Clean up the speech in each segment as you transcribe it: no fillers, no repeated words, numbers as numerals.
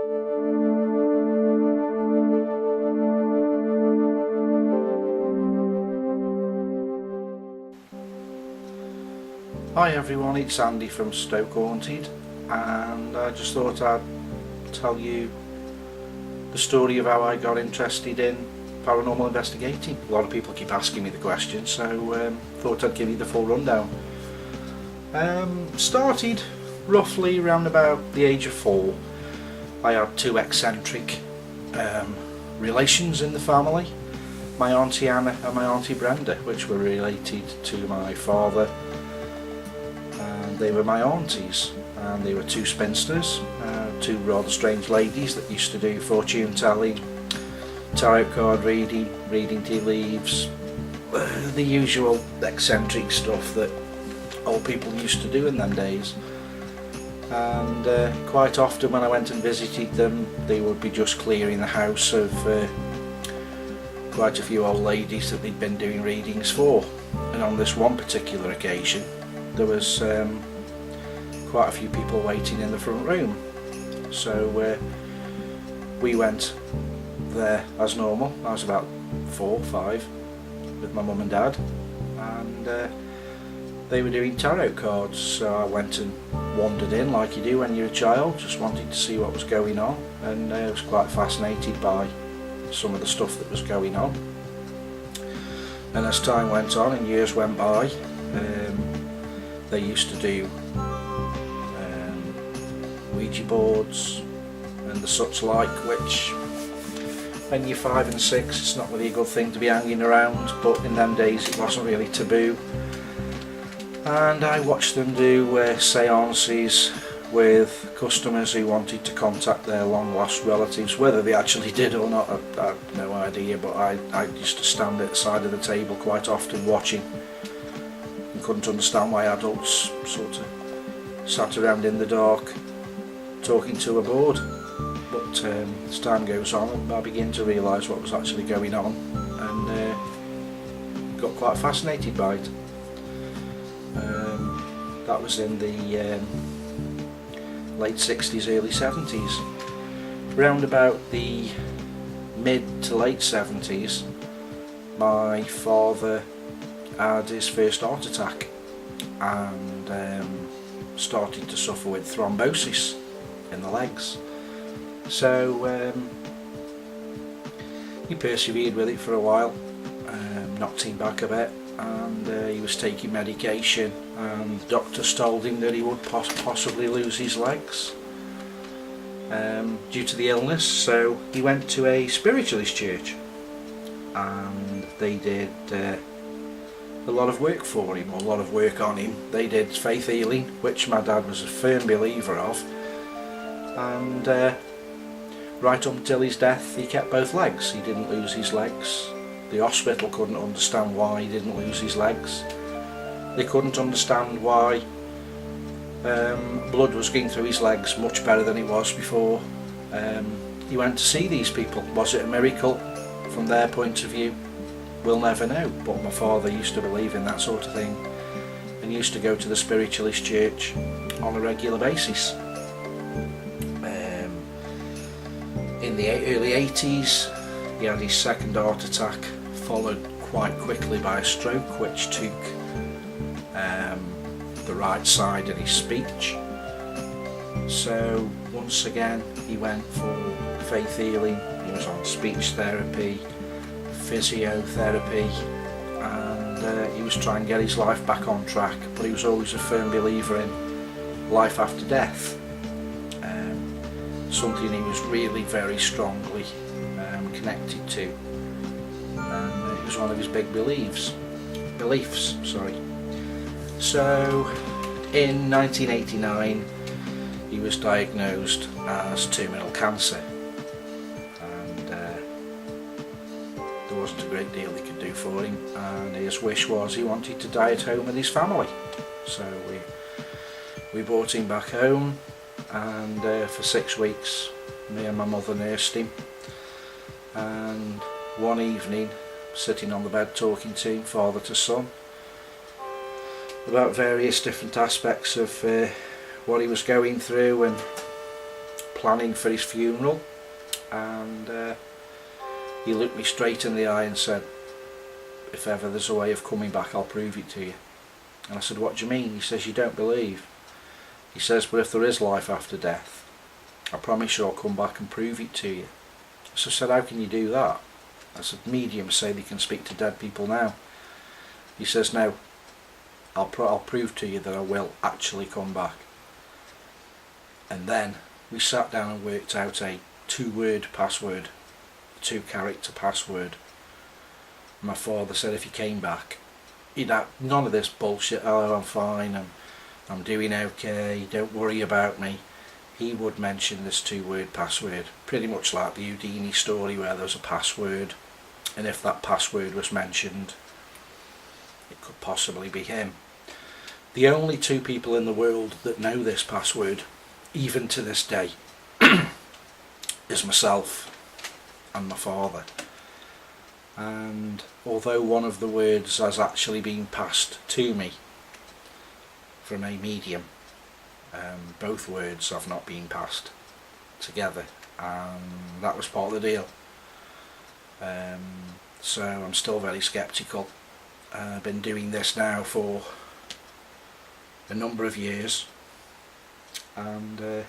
Hi everyone, it's Andy from Stoke Haunted, and I just thought I'd tell you the story of how I got interested in paranormal investigating. A lot of people keep asking me the question, so thought I'd give you the full rundown. Started roughly around about the age of 4. I had 2 eccentric relations in the family, my Auntie Anna and my Auntie Brenda, which were related to my father. They were my aunties, and they were 2 spinsters, 2 rather strange ladies that used to do fortune telling, tarot card reading, reading tea leaves, the usual eccentric stuff that old people used to do in them days. And quite often when I went and visited them, they would be just clearing the house of quite a few old ladies that they'd been doing readings for. And on this one particular occasion, there was quite a few people waiting in the front room, so we went there as normal. I was about 4 or 5 with my mum and dad, and they were doing tarot cards, so I went and wandered in like you do when you're a child, just wanted to see what was going on, and I was quite fascinated by some of the stuff that was going on. And as time went on and years went by, they used to do Ouija boards and the such like, which when you're 5 and 6 it's not really a good thing to be hanging around, but in them days it wasn't really taboo. And I watched them do seances with customers who wanted to contact their long lost relatives. Whether they actually did or not, I have no idea, but I used to stand at the side of the table quite often watching. Couldn't understand why adults sort of sat around in the dark talking to a board, but as time goes on I begin to realise what was actually going on, and got quite fascinated by it. That was in the late 60s, early 70s. Round about the mid to late 70s, my father had his first heart attack and started to suffer with thrombosis in the legs. So he persevered with it for a while, knocked him back a bit, and he was taking medication, and doctors told him that he would possibly lose his legs due to the illness. So he went to a spiritualist church, and they did a lot of work for him, or a lot of work on him. They did faith healing, which my dad was a firm believer of, and right up until his death he kept both legs. He didn't lose his legs. The hospital couldn't understand why he didn't lose his legs. They couldn't understand why blood was going through his legs much better than it was before. He went to see these people. Was it a miracle? From their point of view, we'll never know, but my father used to believe in that sort of thing and used to go to the spiritualist church on a regular basis. In the early 80s he had his second heart attack, followed quite quickly by a stroke which took the right side of his speech. So once again he went for faith healing. He was on speech therapy, physiotherapy, and he was trying to get his life back on track, but he was always a firm believer in life after death, something he was really very strongly connected to, and it was one of his big beliefs. So in 1989 he was diagnosed as terminal cancer, and there wasn't a great deal they could do for him, and his wish was he wanted to die at home with his family. So we brought him back home, and for 6 weeks me and my mother nursed him, and one evening, sitting on the bed talking to him, father to son, about various different aspects of what he was going through, and planning for his funeral, and he looked me straight in the eye and said, "If ever there's a way of coming back, I'll prove it to you." And I said, "What do you mean?" He says, "You don't believe." He says, "But if there is life after death, I promise you I'll come back and prove it to you." So I said, "How can you do that?" I said, "Mediums say they can speak to dead people now." He says, "No, I'll prove to you that I will actually come back." And then we sat down and worked out a 2-word password, 2-character password. My father said if he came back, he'd have none of this bullshit, "Oh, I'm fine, I'm doing okay, don't worry about me." He would mention this 2-word password, pretty much like the Houdini story where there was a password, and if that password was mentioned, it could possibly be him. The only 2 people in the world that know this password, even to this day, is myself and my father. And although one of the words has actually been passed to me from a medium, both words have not been passed together, and that was part of the deal. So I'm still very sceptical. I've been doing this now for a number of years, and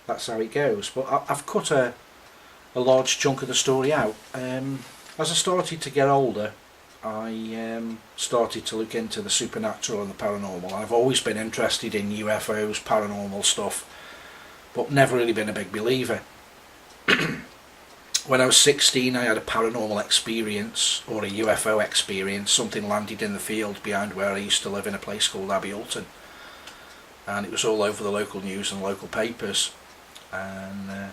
that's how it goes. But I've cut a large chunk of the story out. As I started to get older, I started to look into the supernatural and the paranormal. I've always been interested in UFOs, paranormal stuff, but never really been a big believer. When I was 16, I had a paranormal experience, or a UFO experience. Something landed in the field behind where I used to live in a place called Abbey Alton, and it was all over the local news and local papers. And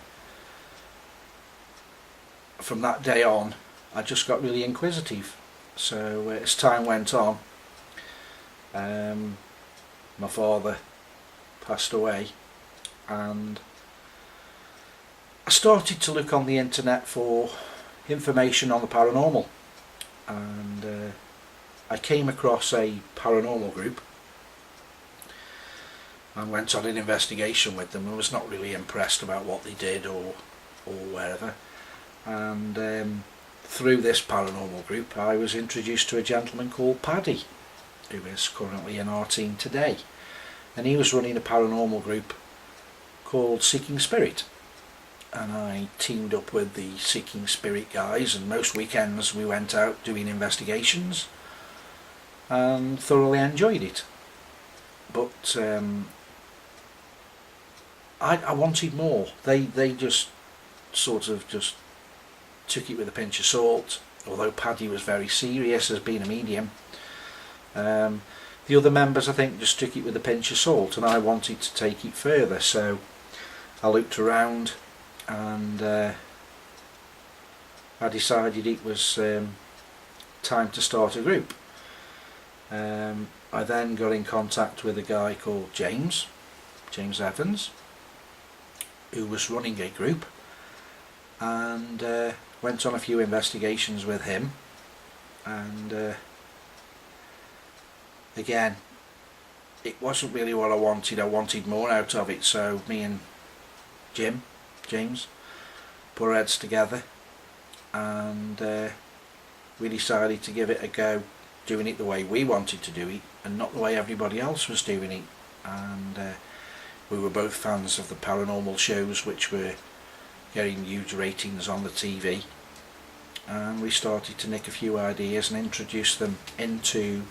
from that day on, I just got really inquisitive. So as time went on, my father passed away, and I started to look on the internet for information on the paranormal, and I came across a paranormal group and went on an investigation with them. I was not really impressed about what they did or wherever, and through this paranormal group I was introduced to a gentleman called Paddy, who is currently in our team today, and he was running a paranormal group called Seeking Spirit. And I teamed up with the Seeking Spirit guys, and most weekends we went out doing investigations and thoroughly enjoyed it. But I wanted more. They just sort of just took it with a pinch of salt, although Paddy was very serious as being a medium. The other members, I think, just took it with a pinch of salt, and I wanted to take it further, so I looked around, and I decided it was time to start a group. I then got in contact with a guy called James Evans, who was running a group, and went on a few investigations with him, and again, it wasn't really what I wanted. I wanted more out of it, so me and James put our heads together, and we decided to give it a go, doing it the way we wanted to do it and not the way everybody else was doing it. And we were both fans of the paranormal shows, which were getting huge ratings on the TV, and we started to nick a few ideas and introduce them into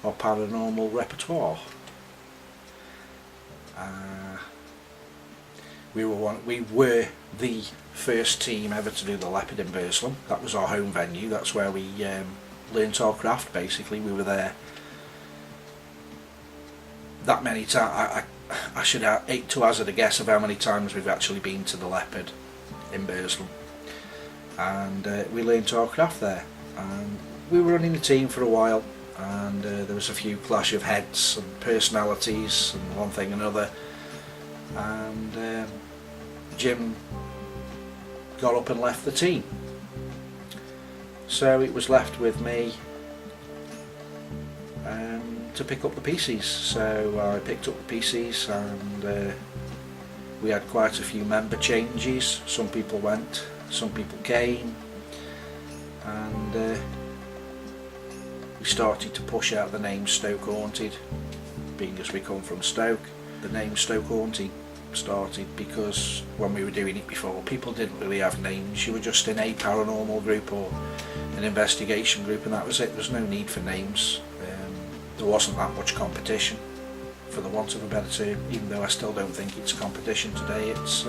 our paranormal repertoire. We were the first team ever to do the Leopard in Burslem. That was our home venue. That's where we learnt our craft, basically. We were there that many times. I should have to hazard a guess of how many times we've actually been to the Leopard in Burslem, and we learnt our craft there. And we were running the team for a while, and there was a few clash of heads and personalities and one thing and another, and Jim got up and left the team, so it was left with me to pick up the pieces. So I picked up the pieces and We had quite a few member changes. Some people went, some people came, and we started to push out the name Stoke Haunted. Being as we come from Stoke, the name Stoke Haunted started because when we were doing it before, people didn't really have names. You were just in a paranormal group or an investigation group, and that was it. There was no need for names. There wasn't that much competition, for the want of a better term, even though I still don't think it's competition today. It's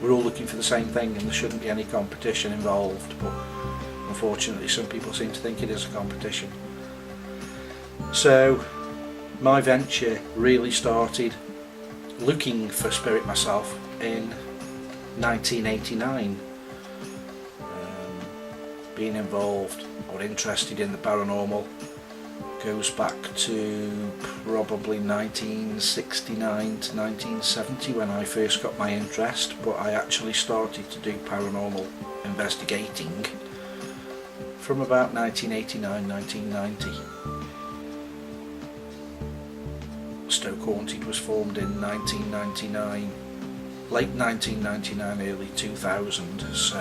we're all looking for the same thing, and there shouldn't be any competition involved, but unfortunately some people seem to think it is a competition. So my venture really started looking for spirit myself in 1989. Being involved or interested in the paranormal goes back to probably 1969 to 1970 when I first got my interest, but I actually started to do paranormal investigating from about 1989-1990. Stoke Haunted was formed in 1999, late 1999, early 2000, so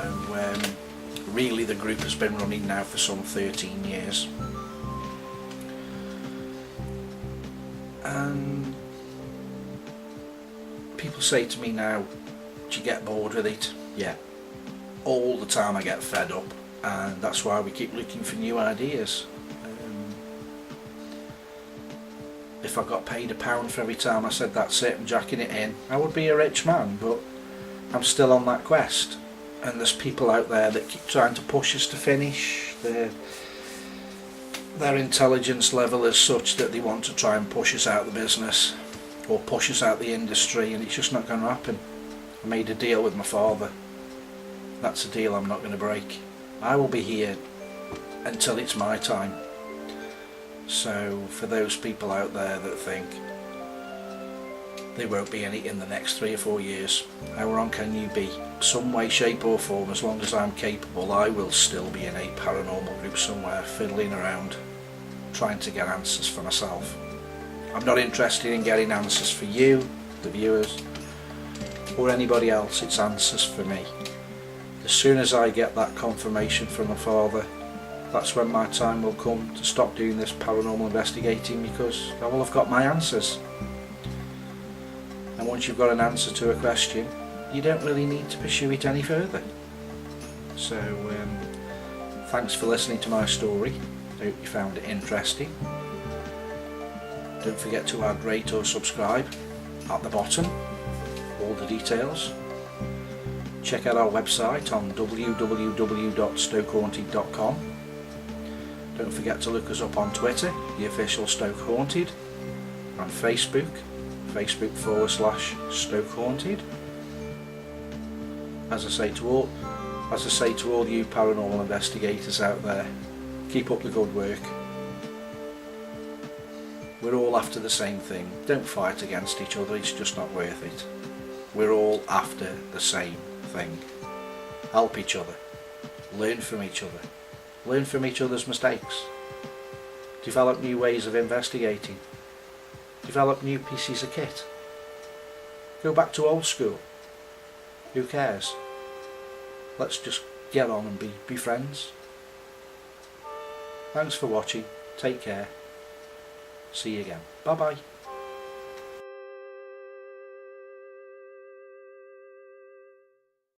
really the group has been running now for some 13 years. And people say to me now, do you get bored with it? Yeah, all the time I get fed up, and that's why we keep looking for new ideas. If I got paid £1 for every time I said that's it, I'm jacking it in, I would be a rich man, but I'm still on that quest. And there's people out there that keep trying to push us to finish. Their intelligence level is such that they want to try and push us out of the business or push us out of the industry, and it's just not going to happen. I made a deal with my father. That's a deal I'm not going to break. I will be here until it's my time. So for those people out there that think there won't be any in the next 3 or 4 years, how wrong can you be? Some way, shape or form, as long as I'm capable, I will still be in a paranormal group somewhere, fiddling around, trying to get answers for myself. I'm not interested in getting answers for you, the viewers, or anybody else. It's answers for me. As soon as I get that confirmation from my father, that's when my time will come to stop doing this paranormal investigating, because I will have got my answers. And once you've got an answer to a question, you don't really need to pursue it any further. So thanks for listening to my story. I hope you found it interesting. Don't forget to add, rate or subscribe at the bottom, all the details. Check out our website on www.stokehaunted.com. Don't forget to look us up on Twitter, the official Stoke Haunted, and Facebook, Facebook.com/Stoke Haunted. As I say to all you paranormal investigators out there, keep up the good work. We're all after the same thing. Don't fight against each other, it's just not worth it. We're all after the same thing. Help each other. Learn from each other. Learn from each other's mistakes. Develop new ways of investigating. Develop new pieces of kit. Go back to old school. Who cares? Let's just get on and be friends. Thanks for watching. Take care. See you again. Bye bye.